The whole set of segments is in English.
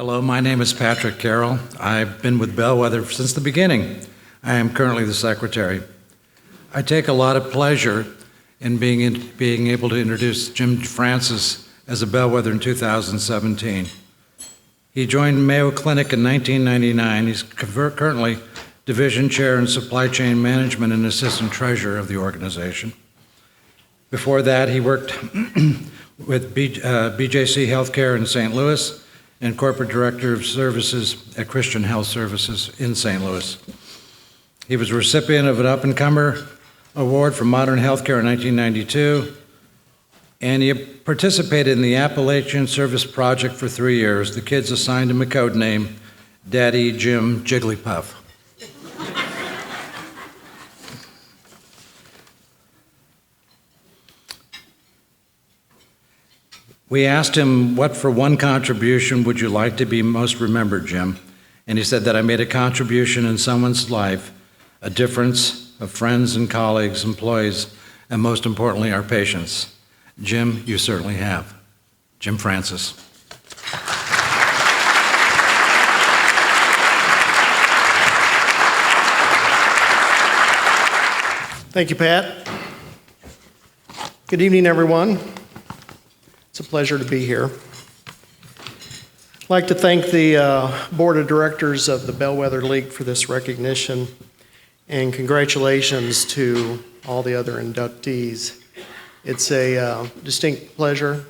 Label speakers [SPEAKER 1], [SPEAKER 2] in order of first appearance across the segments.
[SPEAKER 1] Hello, my name is Patrick Carroll. I've been with Bellwether since the beginning. I am currently the secretary. I take a lot of pleasure in being able to introduce Jim Francis as a Bellwether in 2017. He joined Mayo Clinic in 1999. He's currently Division Chair in Supply Chain Management and Assistant Treasurer of the organization. Before that, he worked with BJC Healthcare in St. Louis and Corporate Director of Services at Christian Health Services in St. Louis. He was a recipient of an Up-and-Comer Award for Modern Healthcare in 1992, and he participated in the Appalachian Service Project for 3 years. The kids assigned him a code name, Daddy Jim Jigglypuff. We asked him, what for one contribution would you like to be most remembered, Jim? And he said that I made a contribution in someone's life, a difference of friends and colleagues, employees, and most importantly, our patients. Jim, you certainly have. Jim Francis.
[SPEAKER 2] Thank you, Pat. Good evening, everyone. It's a pleasure to be here. I'd like to thank the Board of Directors of the Bellwether League for this recognition, and congratulations to all the other inductees. It's a distinct pleasure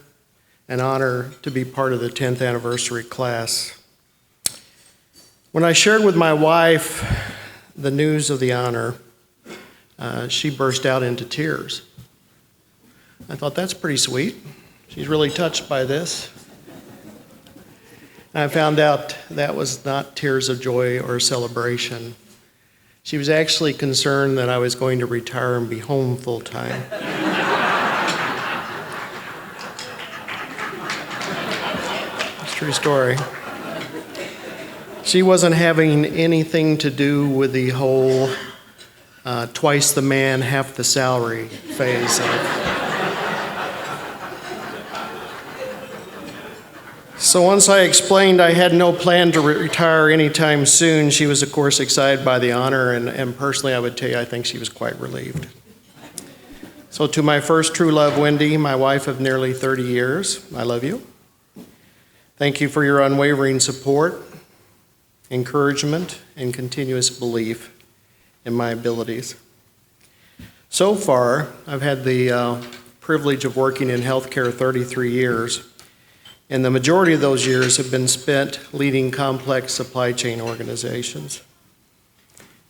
[SPEAKER 2] and honor to be part of the 10th anniversary class. When I shared with my wife the news of the honor, she burst out into tears. I thought, that's pretty sweet. She's really touched by this. And I found out that was not tears of joy or celebration. She was actually concerned that I was going to retire and be home full time. It's a true story. She wasn't having anything to do with the whole twice the man, half the salary phase of. So once I explained I had no plan to retire anytime soon, she was of course excited by the honor, and personally I would tell you I think she was quite relieved. So to my first true love, Wendy, my wife of nearly 30 years, I love you. Thank you for your unwavering support, encouragement, and continuous belief in my abilities. So far, I've had the privilege of working in healthcare 33 years. And the majority of those years have been spent leading complex supply chain organizations.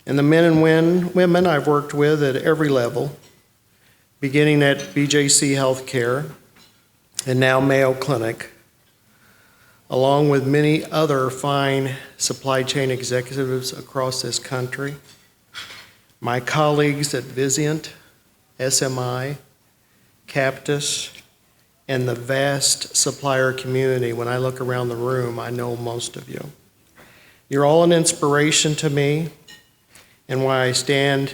[SPEAKER 2] And the men and women I've worked with at every level, beginning at BJC Healthcare and now Mayo Clinic, along with many other fine supply chain executives across this country, my colleagues at Vizient, SMI, Captus, and the vast supplier community. When I look around the room, I know most of you. You're all an inspiration to me, and why I stand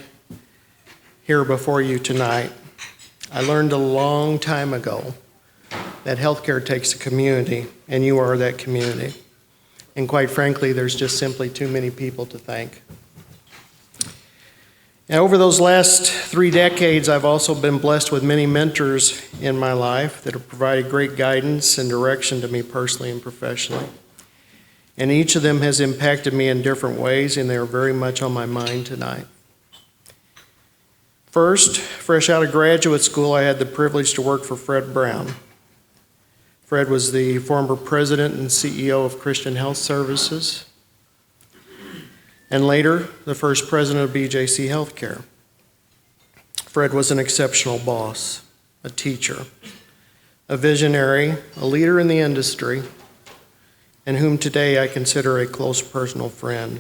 [SPEAKER 2] here before you tonight. I learned a long time ago that healthcare takes a community, and you are that community. And quite frankly, there's just simply too many people to thank. And over those last 3 decades, I've also been blessed with many mentors in my life that have provided great guidance and direction to me personally and professionally. And each of them has impacted me in different ways, and they are very much on my mind tonight. First, fresh out of graduate school, I had the privilege to work for Fred Brown. Fred was the former president and CEO of Christian Health Services, and later, the first president of BJC Healthcare. Fred was an exceptional boss, a teacher, a visionary, a leader in the industry, and whom today I consider a close personal friend.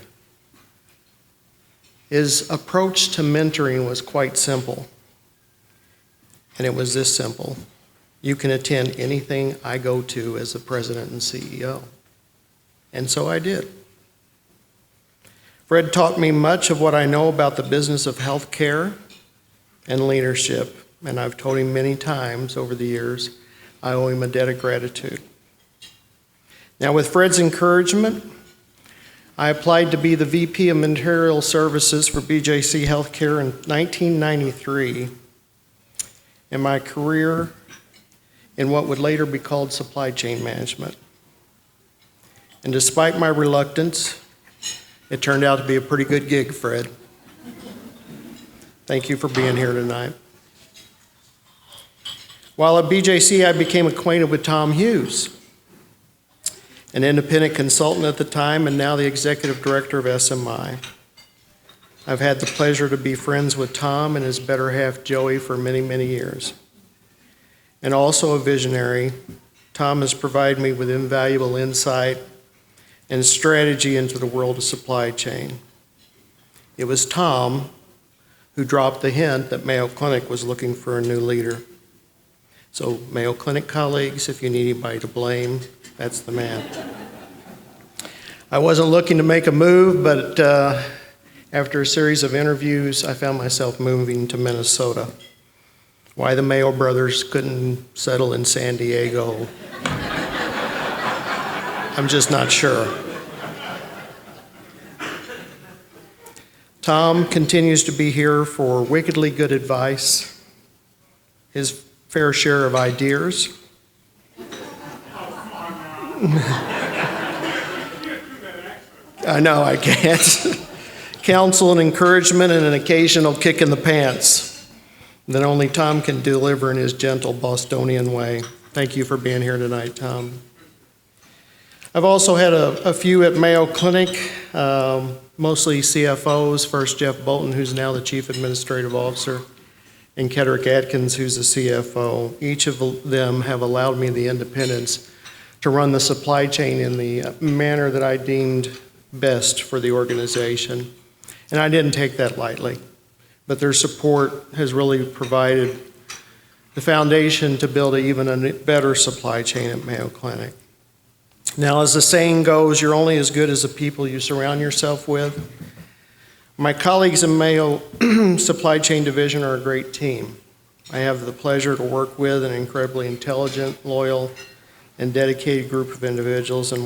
[SPEAKER 2] His approach to mentoring was quite simple, and it was this simple. You can attend anything I go to as the president and CEO. And so I did. Fred taught me much of what I know about the business of healthcare and leadership, and I've told him many times over the years, I owe him a debt of gratitude. Now, with Fred's encouragement, I applied to be the VP of Material Services for BJC Healthcare in 1993, and my career in what would later be called supply chain management. And despite my reluctance, it turned out to be a pretty good gig, Fred. Thank you for being here tonight. While at BJC, I became acquainted with Tom Hughes, an independent consultant at the time and now the executive director of SMI. I've had the pleasure to be friends with Tom and his better half, Joey, for many, many years. And also a visionary, Tom has provided me with invaluable insight and strategy into the world of supply chain. It was Tom who dropped the hint that Mayo Clinic was looking for a new leader. So Mayo Clinic colleagues, if you need anybody to blame, that's the man. I wasn't looking to make a move, but after a series of interviews, I found myself moving to Minnesota. Why the Mayo brothers couldn't settle in San Diego, I'm just not sure. Tom continues to be here for wickedly good advice, his fair share of ideas. I know I can't. Counsel and encouragement and an occasional kick in the pants that only Tom can deliver in his gentle Bostonian way. Thank you for being here tonight, Tom. I've also had a few at Mayo Clinic, mostly CFOs. First, Jeff Bolton, who's now the Chief Administrative Officer, and Kedrick Atkins, who's the CFO. Each of them have allowed me the independence to run the supply chain in the manner that I deemed best for the organization. And I didn't take that lightly, but their support has really provided the foundation to build even a better supply chain at Mayo Clinic. Now, as the saying goes, you're only as good as the people you surround yourself with. My colleagues in Mayo Supply Chain Division are a great team. I have the pleasure to work with an incredibly intelligent, loyal, and dedicated group of individuals, and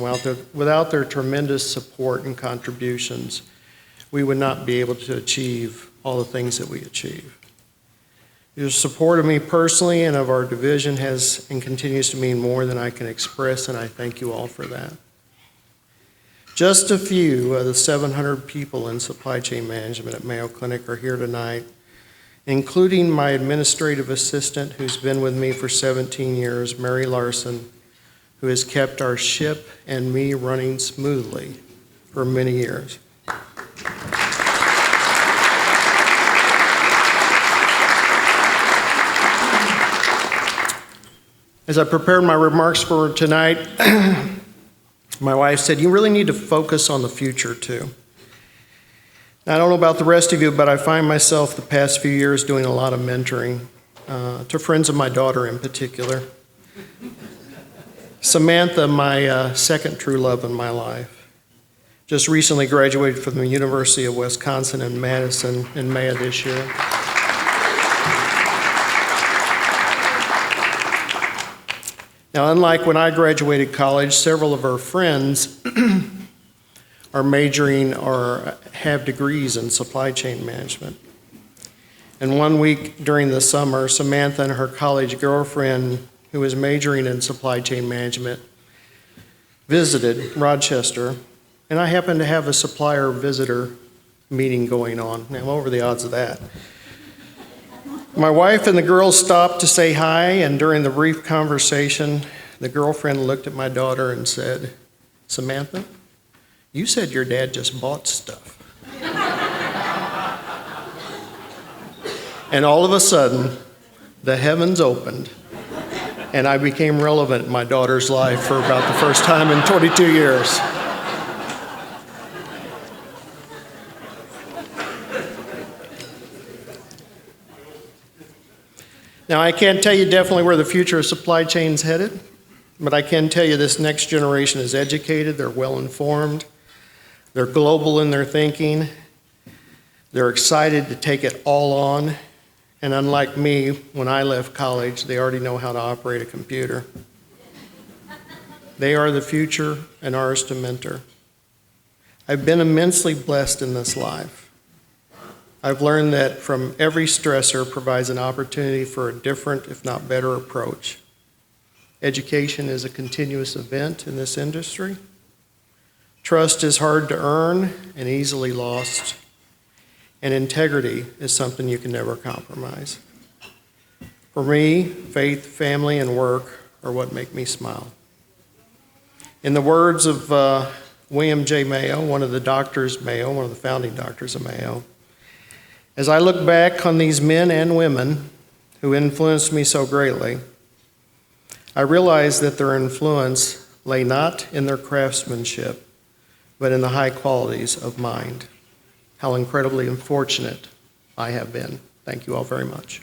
[SPEAKER 2] without their tremendous support and contributions, we would not be able to achieve all the things that we achieve. Your support of me personally and of our division has and continues to mean more than I can express, and I thank you all for that. Just a few of the 700 people in supply chain management at Mayo Clinic are here tonight, including my administrative assistant who's been with me for 17 years, Mary Larson, who has kept our ship and me running smoothly for many years. As I prepared my remarks for tonight, my wife said, you really need to focus on the future too. Now, I don't know about the rest of you, but I find myself the past few years doing a lot of mentoring to friends of my daughter in particular. Samantha, my second true love in my life, just recently graduated from the University of Wisconsin in Madison in May of this year. Now, unlike when I graduated college, several of her friends are majoring or have degrees in supply chain management. And one week during the summer, Samantha and her college girlfriend, who was majoring in supply chain management, visited Rochester, and I happened to have a supplier visitor meeting going on. Now, what were the odds of that? My wife and the girls stopped to say hi, and during the brief conversation, the girlfriend looked at my daughter and said, Samantha, you said your dad just bought stuff. And all of a sudden, the heavens opened, and I became relevant in my daughter's life for about the first time in 22 years. Now, I can't tell you definitely where the future of supply chain is headed, but I can tell you this next generation is educated, they're well-informed, they're global in their thinking, they're excited to take it all on, and unlike me, when I left college, they already know how to operate a computer. They are the future and ours to mentor. I've been immensely blessed in this life. I've learned that from every stressor provides an opportunity for a different, if not better, approach. Education is a continuous event in this industry. Trust is hard to earn and easily lost. And integrity is something you can never compromise. For me, faith, family, and work are what make me smile. In the words of William J. Mayo, one of the founding doctors of Mayo, as I look back on these men and women who influenced me so greatly, I realize that their influence lay not in their craftsmanship, but in the high qualities of mind. How incredibly fortunate I have been. Thank you all very much.